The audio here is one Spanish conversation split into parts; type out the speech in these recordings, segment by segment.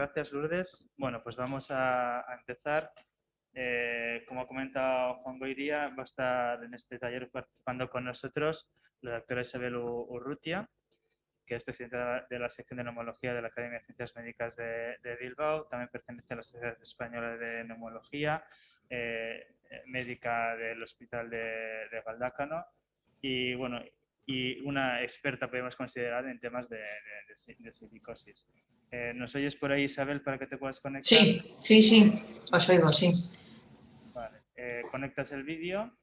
gracias, Lourdes. Bueno, pues vamos a empezar. Como ha comentado Juan Goiría, va a estar en este taller participando con nosotros la doctora Isabel Urrutia, que es presidenta de la sección de neumología de la Academia de Ciencias Médicas de Bilbao. También pertenece a la Sociedad Española de Neumología, médica del Hospital de Galdácano y, bueno, y una experta, podemos considerar, en temas de silicosis. ¿Nos oyes por ahí, Isabel, para que te puedas conectar? Sí, os oigo, sí. Vale, conectas el vídeo.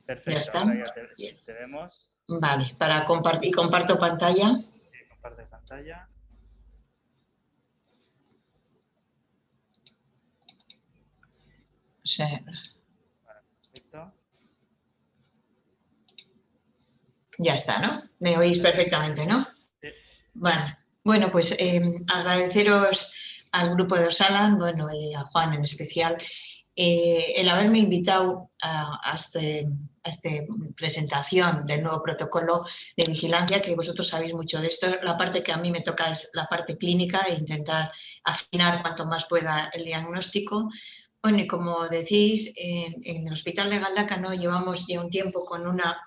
Perfecto, Ya está. ahora ya te vemos. Vale, para compartir, comparto pantalla. Sí, comparte pantalla. Sí. Vale, perfecto. Ya está, ¿no? Me oís perfectamente, ¿no? Sí. Vale. Bueno, pues agradeceros al grupo de Osalan, bueno, y a Juan en especial, el haberme invitado a esta presentación del nuevo protocolo de vigilancia, que vosotros sabéis mucho de esto. La parte que a mí me toca es la parte clínica e intentar afinar cuanto más pueda el diagnóstico. Bueno, y como decís, en el Hospital de Galdácano llevamos ya un tiempo con una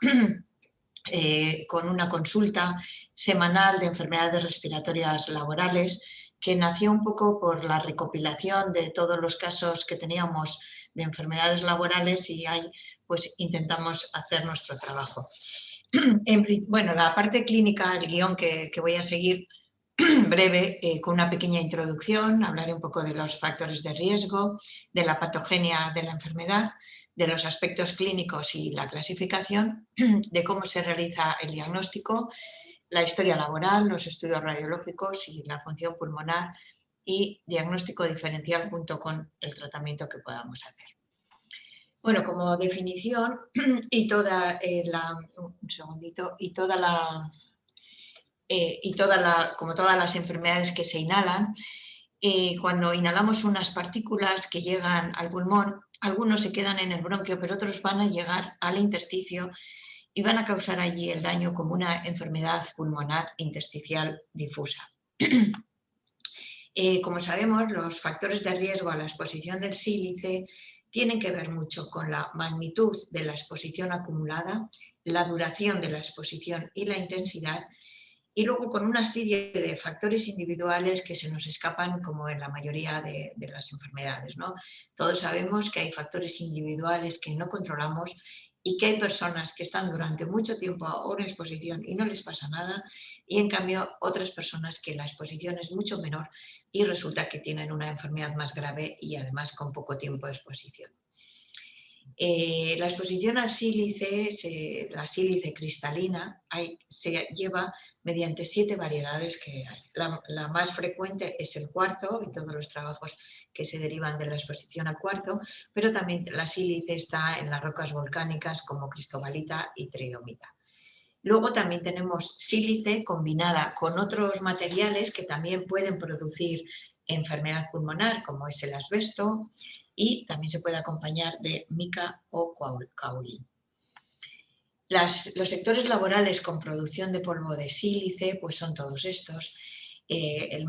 consulta semanal de enfermedades respiratorias laborales, que nació un poco por la recopilación de todos los casos que teníamos de enfermedades laborales y ahí pues intentamos hacer nuestro trabajo. Bueno, la parte clínica, el guión que voy a seguir breve, con una pequeña introducción, hablaré un poco de los factores de riesgo, de la patogenia de la enfermedad, de los aspectos clínicos y la clasificación, de cómo se realiza el diagnóstico, la historia laboral, los estudios radiológicos y la función pulmonar y diagnóstico diferencial junto con el tratamiento que podamos hacer. Bueno, como definición y toda como todas las enfermedades que se inhalan, cuando inhalamos unas partículas que llegan al pulmón, algunos se quedan en el bronquio, pero otros van a llegar al intersticio y van a causar allí el daño como una enfermedad pulmonar intersticial difusa. Como sabemos, los factores de riesgo a la exposición del sílice tienen que ver mucho con la magnitud de la exposición acumulada, la duración de la exposición y la intensidad, y luego con una serie de factores individuales que se nos escapan, como en la mayoría de las enfermedades, ¿no? Todos sabemos que hay factores individuales que no controlamos y que hay personas que están durante mucho tiempo a una exposición y no les pasa nada, y en cambio otras personas que la exposición es mucho menor y resulta que tienen una enfermedad más grave y además con poco tiempo de exposición. La exposición al sílice, la sílice cristalina, se lleva mediante 7 variedades que hay. La más frecuente es el cuarzo y todos los trabajos que se derivan de la exposición al cuarzo, pero también la sílice está en las rocas volcánicas como cristobalita y tridimita. Luego también tenemos sílice combinada con otros materiales que también pueden producir enfermedad pulmonar, como es el asbesto, y también se puede acompañar de mica o caolín. Los sectores laborales con producción de polvo de sílice pues son todos estos. El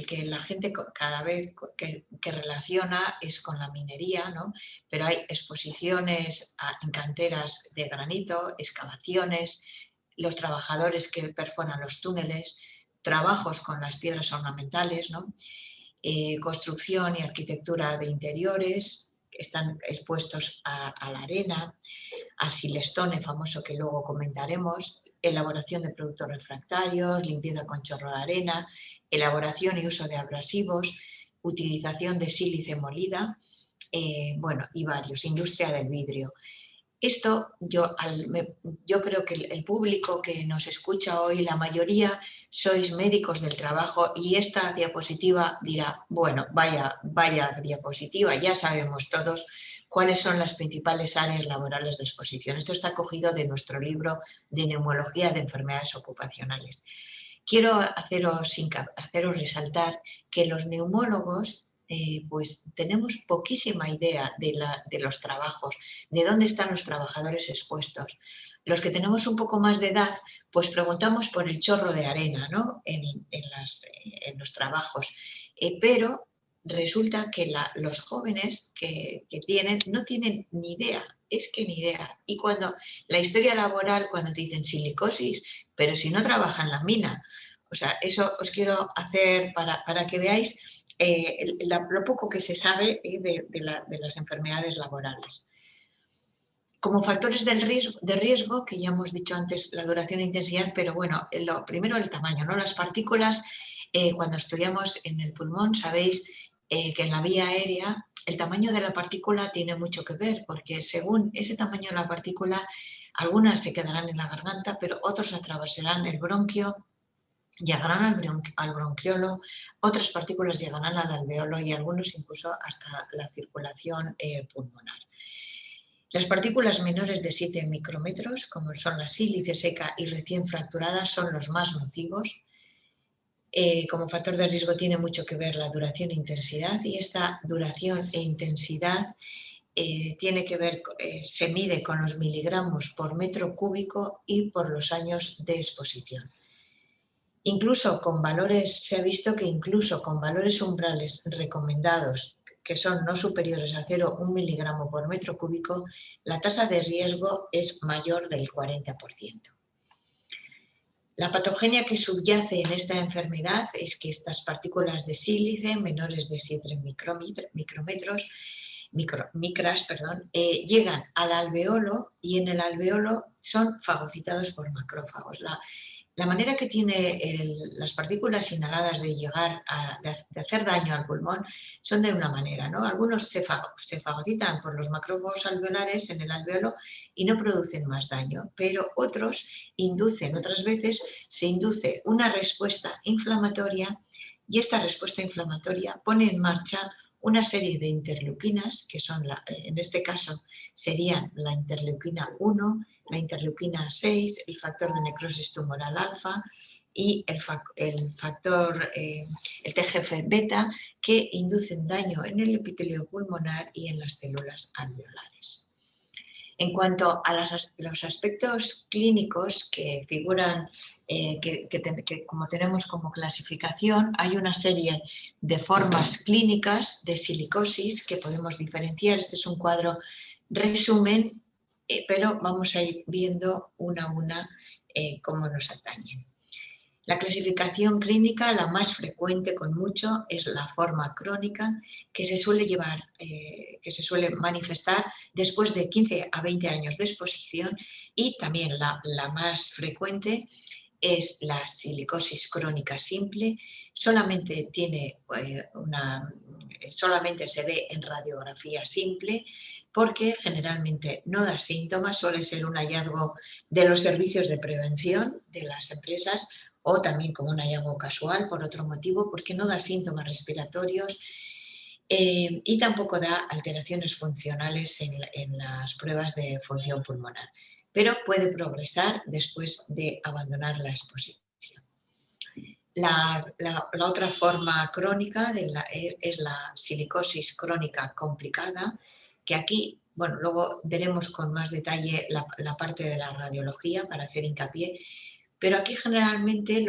que la gente cada vez que relaciona es con la minería, ¿no? Pero hay exposiciones en canteras de granito, excavaciones, los trabajadores que perforan los túneles, trabajos con las piedras ornamentales, ¿no? Construcción y arquitectura de interiores, están expuestos a la arena, al silestone famoso que luego comentaremos, elaboración de productos refractarios, limpieza con chorro de arena, elaboración y uso de abrasivos, utilización de sílice molida, bueno, y varios, industria del vidrio. Esto yo creo que el público que nos escucha hoy, la mayoría sois médicos del trabajo, y esta diapositiva dirá, bueno, vaya diapositiva, ya sabemos todos cuáles son las principales áreas laborales de exposición. Esto está cogido de nuestro libro de neumología de enfermedades ocupacionales. Quiero haceros resaltar que los neumólogos pues tenemos poquísima idea de los trabajos, de dónde están los trabajadores expuestos. Los que tenemos un poco más de edad, pues preguntamos por el chorro de arena, ¿no? En en los trabajos, pero resulta que los jóvenes que tienen no tienen ni idea, es que ni idea. Y cuando la historia laboral, cuando te dicen silicosis, pero si no trabaja en la mina, o sea, eso os quiero hacer para que veáis lo poco que se sabe de las enfermedades laborales. Como factores de riesgo, que ya hemos dicho antes, la duración e intensidad, pero bueno, lo primero el tamaño, ¿no? Las partículas, cuando estudiamos en el pulmón, sabéis que en la vía aérea el tamaño de la partícula tiene mucho que ver, porque según ese tamaño de la partícula, algunas se quedarán en la garganta, pero otros atravesarán el bronquio, llegarán al bronquiolo, otras partículas llegarán al alveolo y algunos incluso hasta la circulación pulmonar. Las partículas menores de 7 micrómetros, como son la sílice seca y recién fracturada, son los más nocivos. Como factor de riesgo tiene mucho que ver la duración e intensidad, y esta duración e intensidad tiene que ver, se mide con los miligramos por metro cúbico y por los años de exposición. Incluso con valores, se ha visto que incluso con valores umbrales recomendados, que son no superiores a 0,1 miligramo por metro cúbico, la tasa de riesgo es mayor del 40%. La patogenia que subyace en esta enfermedad es que estas partículas de sílice menores de 7 micras, llegan al alveolo y en el alveolo son fagocitados por macrófagos. La manera que tiene las partículas inhaladas de llegar de hacer daño al pulmón son de una manera, ¿no? Algunos se fagocitan por los macrófagos alveolares en el alveolo y no producen más daño, pero otros otras veces se induce una respuesta inflamatoria, y esta respuesta inflamatoria pone en marcha una serie de interleuquinas, que son, en este caso, serían la interleuquina 1, la interleuquina 6, el factor de necrosis tumoral alfa y el TGF-beta, que inducen daño en el epitelio pulmonar y en las células alveolares. En cuanto a los aspectos clínicos que figuran, que como tenemos como clasificación, hay una serie de formas clínicas de silicosis que podemos diferenciar. Este es un cuadro resumen, pero vamos a ir viendo una a una cómo nos atañen. La clasificación clínica, la más frecuente con mucho, es la forma crónica, que se suele manifestar después de 15 a 20 años de exposición, y también la más frecuente es la silicosis crónica simple. Solamente se ve en radiografía simple, porque generalmente no da síntomas, suele ser un hallazgo de los servicios de prevención de las empresas, o también como un hallazgo casual por otro motivo, porque no da síntomas respiratorios y tampoco da alteraciones funcionales en las pruebas de función pulmonar, pero puede progresar después de abandonar la exposición. La otra forma crónica es la silicosis crónica complicada, que aquí, bueno, luego veremos con más detalle la parte de la radiología para hacer hincapié, pero aquí generalmente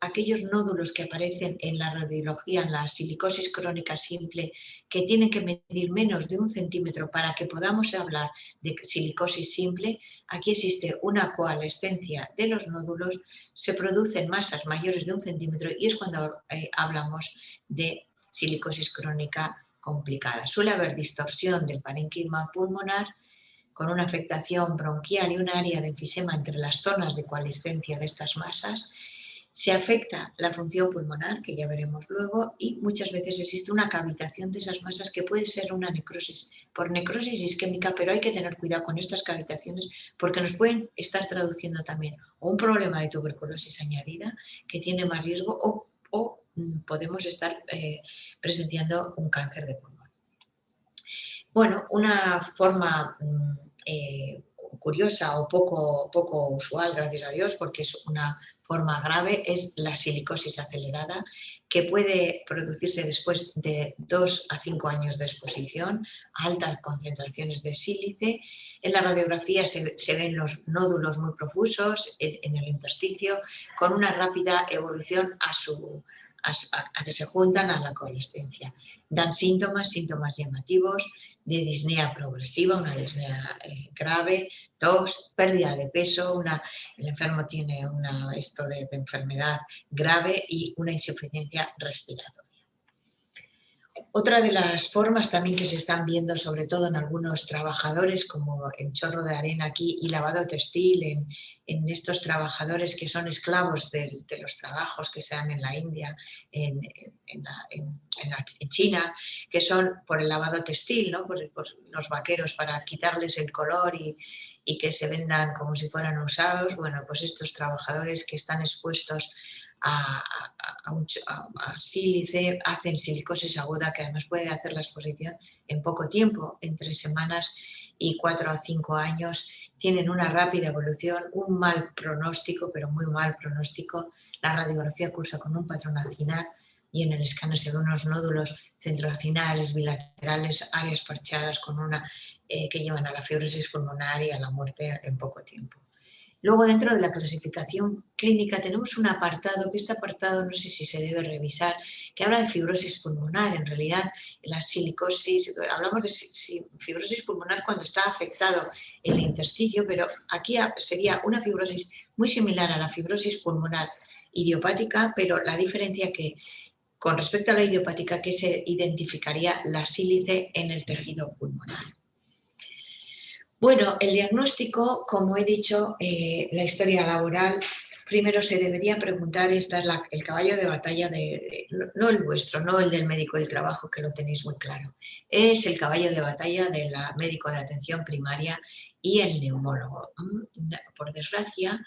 aquellos nódulos que aparecen en la radiología, en la silicosis crónica simple, que tienen que medir menos de 1 centímetro para que podamos hablar de silicosis simple, aquí existe una coalescencia de los nódulos, se producen masas mayores de 1 centímetro y es cuando hablamos de silicosis crónica complicada. Suele haber distorsión del parénquima pulmonar, con una afectación bronquial y un área de enfisema entre las zonas de coalescencia de estas masas. Se afecta la función pulmonar, que ya veremos luego, y muchas veces existe una cavitación de esas masas que puede ser una necrosis por necrosis isquémica, pero hay que tener cuidado con estas cavitaciones porque nos pueden estar traduciendo también un problema de tuberculosis añadida que tiene más riesgo, o podemos estar presenciando un cáncer de pulmón. Bueno, una forma curiosa o poco usual, gracias a Dios, porque es una forma grave, es la silicosis acelerada, que puede producirse después de 2 a 5 años de exposición a altas concentraciones de sílice. En la radiografía se ven los nódulos muy profusos en el intersticio, con una rápida evolución a que se juntan a la coalescencia. Dan síntomas llamativos de disnea progresiva, una disnea grave, tos, pérdida de peso, el enfermo tiene esto de enfermedad grave y una insuficiencia respiratoria. Otra de las formas también que se están viendo, sobre todo en algunos trabajadores, como el chorro de arena aquí y lavado textil, en estos trabajadores que son esclavos de los trabajos que se dan en la India, en China, que son por el lavado textil, ¿no? por los vaqueros para quitarles el color y que se vendan como si fueran usados. Bueno, pues estos trabajadores que están expuestos a sílice, hacen silicosis aguda, que además puede hacer la exposición en poco tiempo, en 3 semanas y 4 a 5 años. Tienen una rápida evolución, un mal pronóstico, pero muy mal pronóstico. La radiografía cursa con un patrón acinar y en el escáner se ven unos nódulos centroacinales, bilaterales, áreas parchadas que llevan a la fibrosis pulmonar y a la muerte en poco tiempo. Luego, dentro de la clasificación clínica, tenemos un apartado, que este apartado no sé si se debe revisar, que habla de fibrosis pulmonar. En realidad, la silicosis, hablamos de fibrosis pulmonar cuando está afectado el intersticio, pero aquí sería una fibrosis muy similar a la fibrosis pulmonar idiopática, pero la diferencia que, con respecto a la idiopática, que se identificaría la sílice en el tejido pulmonar. Bueno, el diagnóstico, como he dicho, la historia laboral, primero se debería preguntar, esta es el caballo de batalla, no el vuestro, no el del médico del trabajo, que lo tenéis muy claro, es el caballo de batalla del médico de atención primaria y el neumólogo. Por desgracia,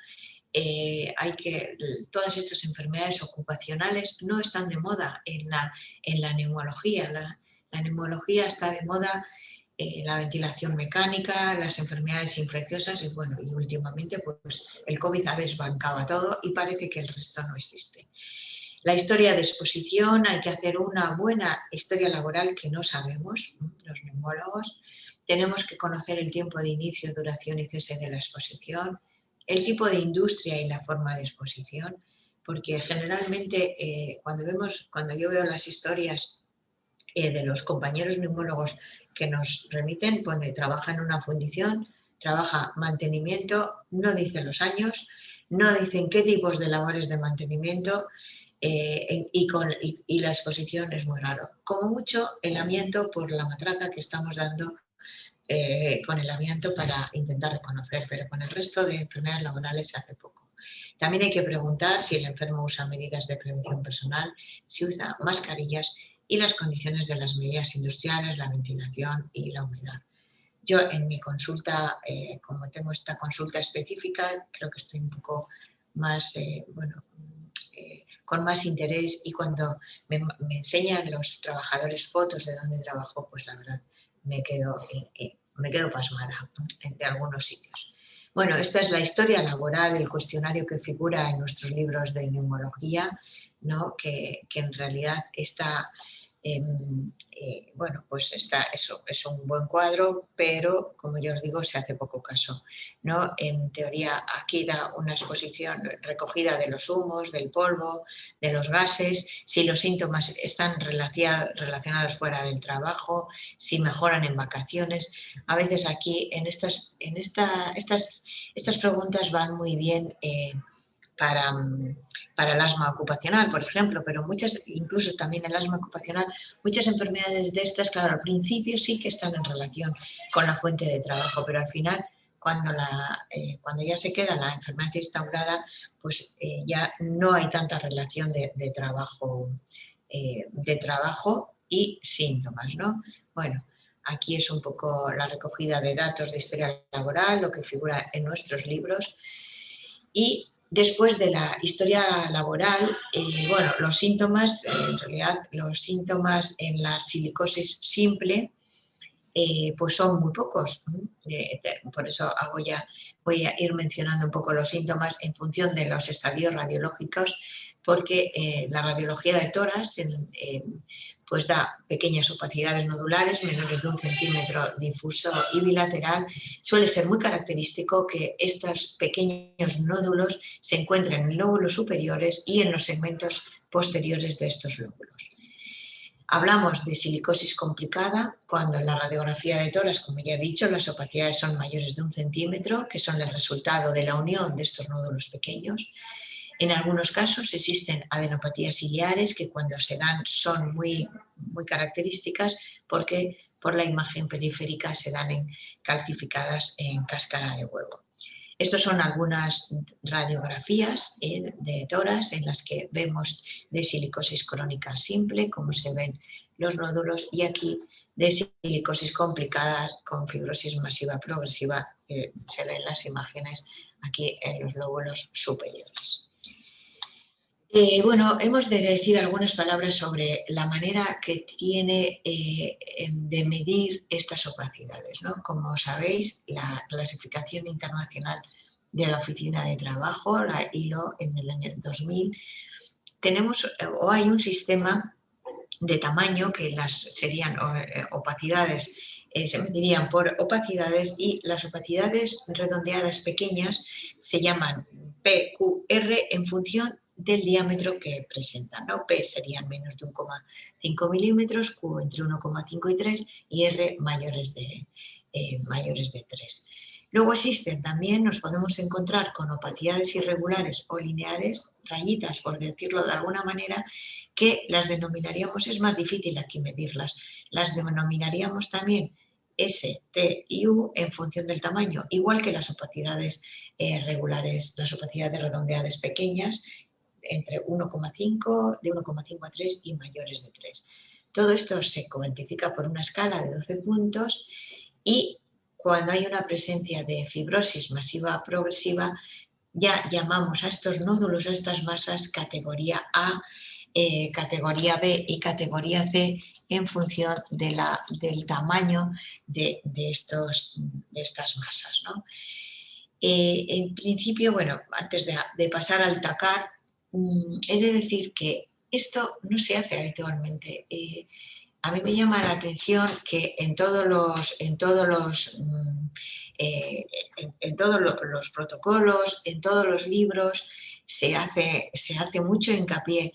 todas estas enfermedades ocupacionales no están de moda en la neumología. La neumología está de moda la ventilación mecánica, las enfermedades infecciosas y bueno, y últimamente pues el COVID ha desbancado a todo y parece que el resto no existe. La historia de exposición, hay que hacer una buena historia laboral que no sabemos, los neumólogos. Tenemos que conocer el tiempo de inicio, duración y cese de la exposición, el tipo de industria y la forma de exposición, porque generalmente cuando yo veo las historias de los compañeros neumólogos que nos remiten, trabaja en una fundición, trabaja mantenimiento, no dicen los años, no dicen qué tipos de labores de mantenimiento y la exposición es muy raro. Como mucho el amianto por la matraca que estamos dando con el amianto para intentar reconocer, pero con el resto de enfermedades laborales se hace poco. También hay que preguntar si el enfermo usa medidas de prevención personal, si usa mascarillas y las condiciones de las medidas industriales, la ventilación y la humedad. Yo en mi consulta, como tengo esta consulta específica, creo que estoy un poco más, con más interés y cuando me enseñan los trabajadores fotos de dónde trabajo, pues la verdad me quedo pasmada de algunos sitios. Bueno, esta es la historia laboral, el cuestionario que figura en nuestros libros de neumología, ¿no? que en realidad está... pues es un buen cuadro, pero como ya os digo, se hace poco caso, ¿no? En teoría, aquí da una exposición recogida de los humos, del polvo, de los gases, si los síntomas están relacionados fuera del trabajo, si mejoran en vacaciones. A veces aquí, estas preguntas van muy bien para el asma ocupacional, por ejemplo, pero incluso también el asma ocupacional, muchas enfermedades de estas, claro, al principio sí que están en relación con la fuente de trabajo, pero al final, cuando ya se queda la enfermedad instaurada, pues ya no hay tanta relación de trabajo y síntomas, ¿no? Bueno, aquí es un poco la recogida de datos de historia laboral, lo que figura en nuestros libros. Y después de la historia laboral, los síntomas, en realidad los síntomas en la silicosis simple pues son muy pocos. Por eso voy a ir mencionando un poco los síntomas en función de los estadios radiológicos, porque la radiología de tórax pues da pequeñas opacidades nodulares, menores de 1 centímetro, difuso y bilateral. Suele ser muy característico que estos pequeños nódulos se encuentren en lóbulos superiores y en los segmentos posteriores de estos lóbulos. Hablamos de silicosis complicada cuando en la radiografía de tórax, como ya he dicho, las opacidades son mayores de 1 centímetro, que son el resultado de la unión de estos nódulos pequeños. En algunos casos existen adenopatías ciliares que cuando se dan son muy características porque por la imagen periférica se dan calcificadas en cáscara de huevo. Estas son algunas radiografías de tórax en las que vemos de silicosis crónica simple, como se ven los nódulos, y aquí de silicosis complicada con fibrosis masiva progresiva, se ven las imágenes aquí en los lóbulos superiores. Bueno, hemos de decir algunas palabras sobre la manera que tiene de medir estas opacidades, ¿no? Como sabéis, la clasificación internacional de la Oficina de Trabajo, la ILO, en el año 2000, hay un sistema de tamaño que serían opacidades, se medirían por opacidades, y las opacidades redondeadas pequeñas se llaman PQR en función del diámetro que presentan, ¿no? P serían menos de 1,5 milímetros, Q entre 1,5 y 3 y R mayores de 3. Luego existen también, nos podemos encontrar con opacidades irregulares o lineares, rayitas por decirlo de alguna manera, que las denominaríamos, es más difícil aquí medirlas, las denominaríamos también S, T y U en función del tamaño, igual que las opacidades regulares, las opacidades redondeadas pequeñas, entre 1,5, de 1,5 a 3 y mayores de 3. Todo esto se cuantifica por una escala de 12 puntos y cuando hay una presencia de fibrosis masiva progresiva, ya llamamos a estos nódulos, a estas masas, categoría A, categoría B y categoría C en función del tamaño de estas masas, ¿no? En principio, bueno, antes de pasar al TACAR, he de decir que esto no se hace habitualmente. A mí me llama la atención que en todos los protocolos, en todos los libros, se hace mucho hincapié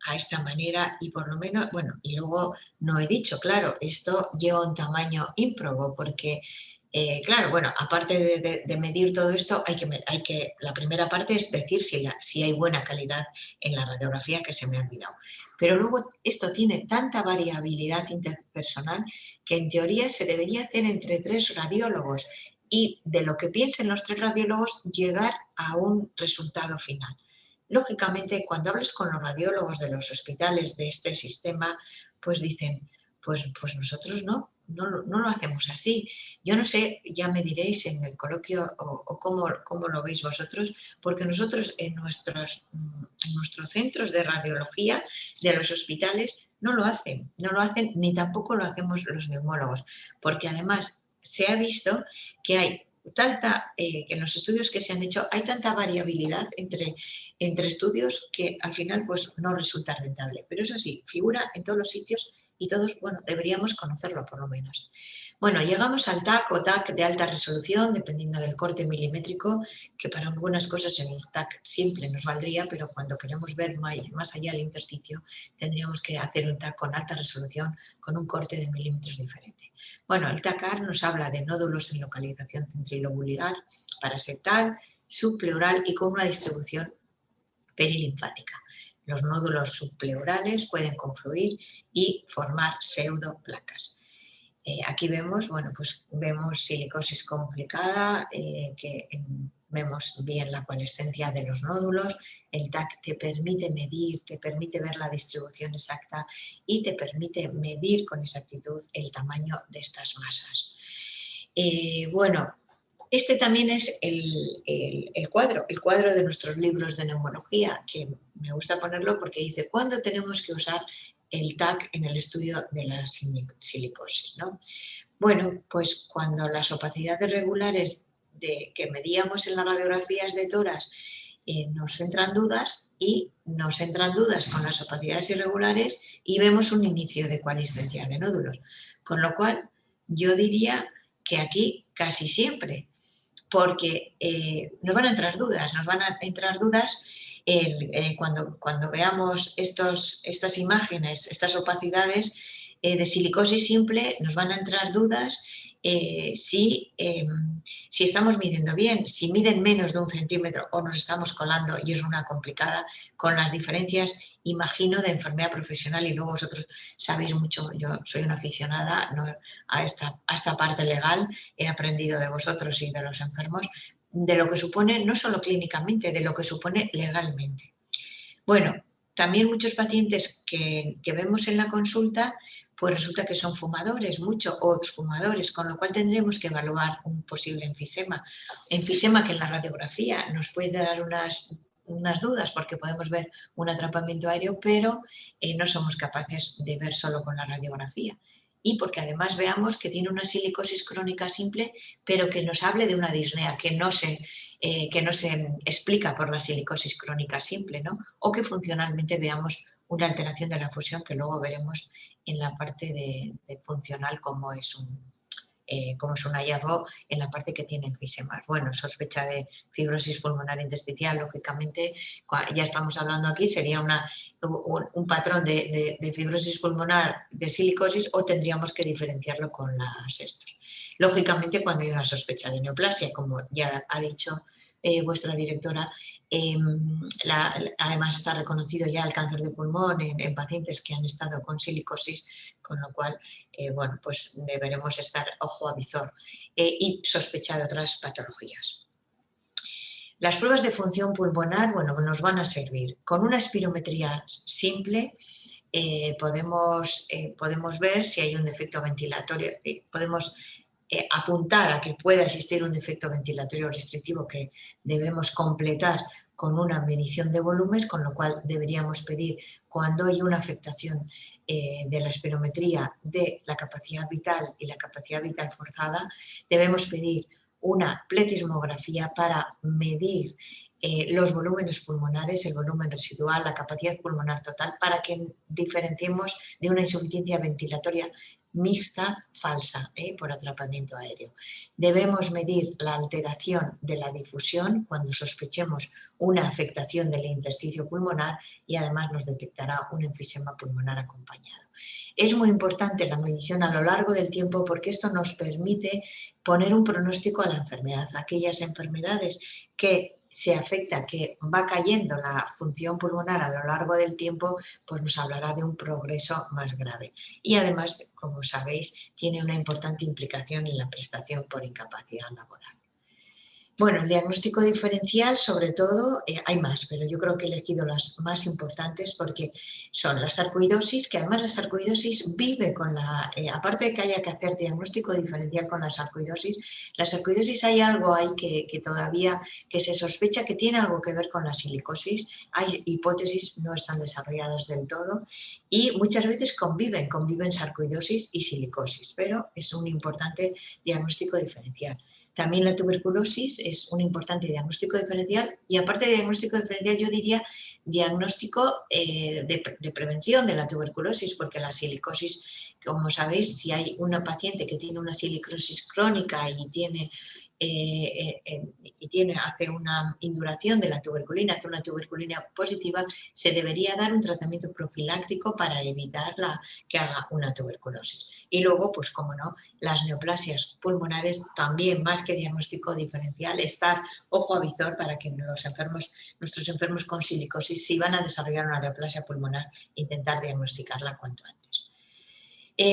a esta manera y por lo menos, bueno, y luego no he dicho, claro, esto lleva un tamaño ímprobo porque claro, bueno, aparte de medir todo esto, la primera parte es decir si hay buena calidad en la radiografía, que se me ha olvidado. Pero luego esto tiene tanta variabilidad interpersonal que en teoría se debería hacer entre 3 radiólogos y de lo que piensen los 3 radiólogos llegar a un resultado final. Lógicamente, cuando hables con los radiólogos de los hospitales de este sistema, pues dicen, pues nosotros no lo hacemos así. Yo no sé, ya me diréis en el coloquio o cómo lo veis vosotros, porque nosotros en nuestros centros de radiología de los hospitales no lo hacen ni tampoco lo hacemos los neumólogos, porque además se ha visto que hay que en los estudios que se han hecho hay tanta variabilidad entre estudios que al final pues no resulta rentable. Pero eso sí, figura en todos los sitios y todos, bueno, deberíamos conocerlo por lo menos. Bueno, llegamos al TAC o TAC de alta resolución, dependiendo del corte milimétrico, que para algunas cosas en el TAC simple nos valdría, pero cuando queremos ver más allá del intersticio, tendríamos que hacer un TAC con alta resolución, con un corte de milímetros diferente. Bueno, el TACAR nos habla de nódulos en localización centrilobular, paraseptal, subpleural y con una distribución perilinfática. Los nódulos subpleurales pueden confluir y formar pseudoplacas. Aquí vemos, bueno, pues vemos silicosis complicada, vemos bien la coalescencia de los nódulos. El TAC te permite medir, te permite ver la distribución exacta y te permite medir con exactitud el tamaño de estas masas. Bueno, este también es el cuadro de nuestros libros de neumología, que me gusta ponerlo porque dice ¿cuándo tenemos que usar el TAC en el estudio de la silicosis, ¿no? Bueno, pues cuando las opacidades regulares que medíamos en las radiografías de toras nos entran dudas y nos entran dudas con las opacidades irregulares y vemos un inicio de coalescencia de nódulos. Con lo cual, yo diría que aquí casi siempre, porque nos van a entrar dudas cuando veamos estas imágenes, estas opacidades de silicosis simple, nos van a entrar dudas si estamos midiendo bien, si miden menos de 1 centímetro o nos estamos colando y es una complicada, con las diferencias, imagino, de enfermedad profesional, y luego vosotros sabéis mucho, yo soy una aficionada a esta parte legal, he aprendido de vosotros y de los enfermos, de lo que supone, no solo clínicamente, de lo que supone legalmente. Bueno, también muchos pacientes que vemos en la consulta, pues resulta que son fumadores, mucho, o exfumadores, con lo cual tendremos que evaluar un posible enfisema. Enfisema que en la radiografía nos puede dar unas dudas porque podemos ver un atrapamiento aéreo, pero no somos capaces de ver solo con la radiografía. Y porque además veamos que tiene una silicosis crónica simple, pero que nos hable de una disnea que no se explica por la silicosis crónica simple, ¿no? O que funcionalmente veamos una alteración de la fusión, que luego veremos en la parte de funcional como es un hallazgo en la parte que tiene enfisemas. Bueno, sospecha de fibrosis pulmonar intersticial, lógicamente, ya estamos hablando aquí, sería un patrón de fibrosis pulmonar de silicosis, o tendríamos que diferenciarlo con las estos. Lógicamente, cuando hay una sospecha de neoplasia, como ya ha dicho vuestra directora, además está reconocido ya el cáncer de pulmón en pacientes que han estado con silicosis, con lo cual, bueno, pues deberemos estar ojo a visor y sospechar de otras patologías. Las pruebas de función pulmonar, bueno, nos van a servir. Con una espirometría simple podemos ver si hay un defecto ventilatorio, podemos apuntar a que pueda existir un defecto ventilatorio restrictivo que debemos completar con una medición de volúmenes, con lo cual deberíamos pedir, cuando hay una afectación de la espirometría de la capacidad vital y la capacidad vital forzada, debemos pedir una pletismografía para medir los volúmenes pulmonares, el volumen residual, la capacidad pulmonar total, para que diferenciemos de una insuficiencia ventilatoria mixta falsa por atrapamiento aéreo. Debemos medir la alteración de la difusión cuando sospechemos una afectación del intersticio pulmonar, y además nos detectará un enfisema pulmonar acompañado. Es muy importante la medición a lo largo del tiempo porque esto nos permite poner un pronóstico a la enfermedad. Aquellas enfermedades que se afecta, que va cayendo la función pulmonar a lo largo del tiempo, pues nos hablará de un progreso más grave. Y además, como sabéis, tiene una importante implicación en la prestación por incapacidad laboral. Bueno, el diagnóstico diferencial, sobre todo, hay más, pero yo creo que he elegido las más importantes porque son la sarcoidosis, que además la sarcoidosis vive con aparte de que haya que hacer diagnóstico diferencial con la sarcoidosis hay algo ahí que todavía que se sospecha que tiene algo que ver con la silicosis. Hay hipótesis, no están desarrolladas del todo, y muchas veces conviven sarcoidosis y silicosis, pero es un importante diagnóstico diferencial. También la tuberculosis es un importante diagnóstico diferencial, y aparte de diagnóstico diferencial yo diría diagnóstico de prevención de la tuberculosis, porque la silicosis, como sabéis, si hay una paciente que tiene una silicosis crónica y hace una induración de la tuberculina, hace una tuberculina positiva, se debería dar un tratamiento profiláctico para evitar que haga una tuberculosis. Y luego, pues como no, las neoplasias pulmonares también, más que diagnóstico diferencial, estar ojo a visor para que nuestros enfermos con silicosis, si van a desarrollar una neoplasia pulmonar, intentar diagnosticarla cuanto antes.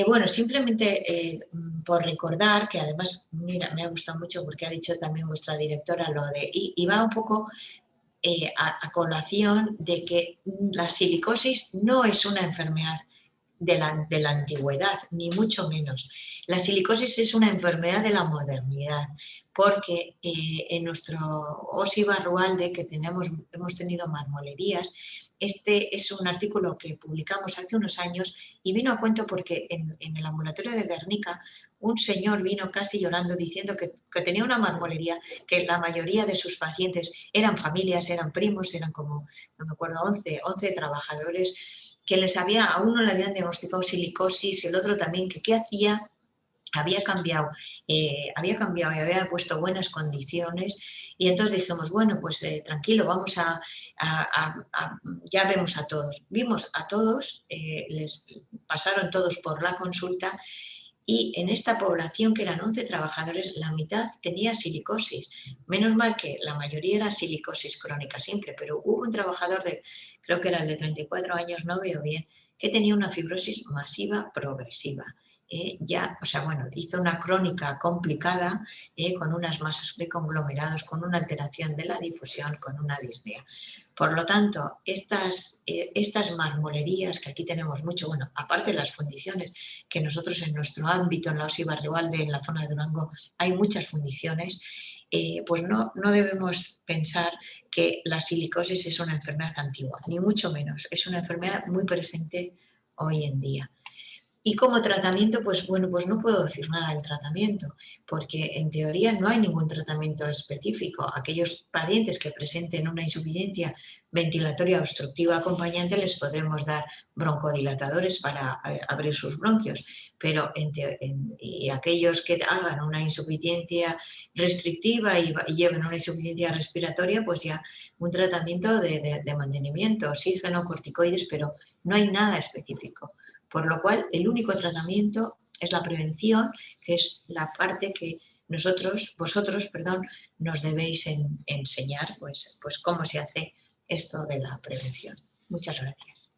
Bueno, simplemente por recordar, que además, mira, me ha gustado mucho porque ha dicho también vuestra directora lo de, y va un poco a colación de que la silicosis no es una enfermedad de la antigüedad, ni mucho menos. La silicosis es una enfermedad de la modernidad, porque en nuestro Osi Barrualde, que hemos tenido marmolerías, Este es un artículo que publicamos hace unos años y vino a cuento porque en el ambulatorio de Guernica un señor vino casi llorando diciendo que tenía una marmolería, que la mayoría de sus pacientes eran familias, eran primos, eran como, no me acuerdo, 11 trabajadores, que a uno le habían diagnosticado silicosis, el otro también, que qué hacía. Había cambiado y había puesto buenas condiciones y entonces dijimos, bueno, pues tranquilo, vamos ya vemos a todos. Vimos a todos, les pasaron todos por la consulta y en esta población, que eran 11 trabajadores, la mitad tenía silicosis. Menos mal que la mayoría era silicosis crónica siempre, pero hubo un trabajador creo que era el de 34 años, no veo bien, que tenía una fibrosis masiva progresiva. Hizo una crónica complicada con unas masas de conglomerados, con una alteración de la difusión, con una disnea. Por lo tanto, estas marmolerías, que aquí tenemos mucho, bueno, aparte de las fundiciones, que nosotros en nuestro ámbito, en la OSI Barrialde, en la zona de Durango, hay muchas fundiciones, pues no debemos pensar que la silicosis es una enfermedad antigua, ni mucho menos, es una enfermedad muy presente hoy en día. Y como tratamiento, pues bueno, pues no puedo decir nada del tratamiento, porque en teoría no hay ningún tratamiento específico. Aquellos pacientes que presenten una insuficiencia ventilatoria obstructiva acompañante les podremos dar broncodilatadores para abrir sus bronquios, pero y aquellos que hagan una insuficiencia restrictiva y lleven una insuficiencia respiratoria, pues ya un tratamiento de mantenimiento, oxígeno, corticoides, pero no hay nada específico. Por lo cual, el único tratamiento es la prevención, que es la parte que vosotros, nos debéis enseñar, pues cómo se hace esto de la prevención. Muchas gracias.